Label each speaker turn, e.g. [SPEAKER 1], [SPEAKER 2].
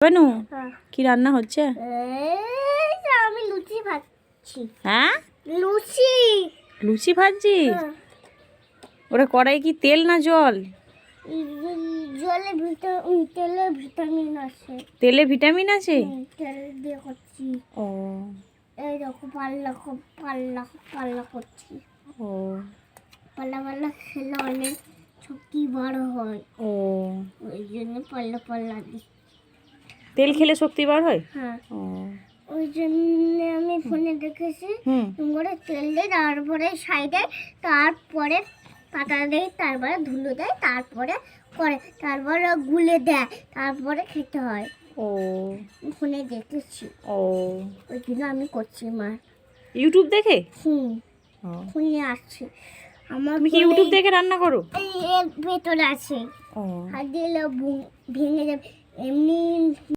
[SPEAKER 1] বানু কি রান্না হচ্ছে?
[SPEAKER 2] আমি লুচি ভাজছি।
[SPEAKER 1] হ্যাঁ,
[SPEAKER 2] লুচি
[SPEAKER 1] লুচি ভাজছিস? ওরা কড়াই কি তেল না জল?
[SPEAKER 2] জলে তেলে ভিটামিন আছে।
[SPEAKER 1] তেলে ভিটামিন আছে?
[SPEAKER 2] তেল দিয়ে করছি।
[SPEAKER 1] ও
[SPEAKER 2] এই দেখো পাল্লা পাল্লা পাল্লা করছি।
[SPEAKER 1] ও
[SPEAKER 2] পাল্লা পাল্লা খেলে অনেক শক্তি বড় হয়।
[SPEAKER 1] ও
[SPEAKER 2] ওই জন্য পাল্লা পাল্লা দিই।
[SPEAKER 1] তেল খেলে শক্তি বার হয়?
[SPEAKER 2] হ্যাঁ,
[SPEAKER 1] ও
[SPEAKER 2] ওই জন্য আমি ফোনে দেখেছি করে তেল দেয়, তারপরে সাইডে, তারপরে পাতা দেয়, তারপরে ধুলো দেয়, তারপরে করে, তারপরে গুলে দেয়, তারপরে খেতে হয়।
[SPEAKER 1] ও
[SPEAKER 2] ফোনে দেখেছি,
[SPEAKER 1] ও
[SPEAKER 2] ওই জন্য আমি করছি। মা
[SPEAKER 1] ইউটিউব দেখে?
[SPEAKER 2] ফোনে আসছে আমার।
[SPEAKER 1] তুমি কি ইউটিউব দেখে রান্না করো?
[SPEAKER 2] এর ভেতরে আছে,
[SPEAKER 1] ও
[SPEAKER 2] হাত দিলে ভেঙে যাবে এমনি।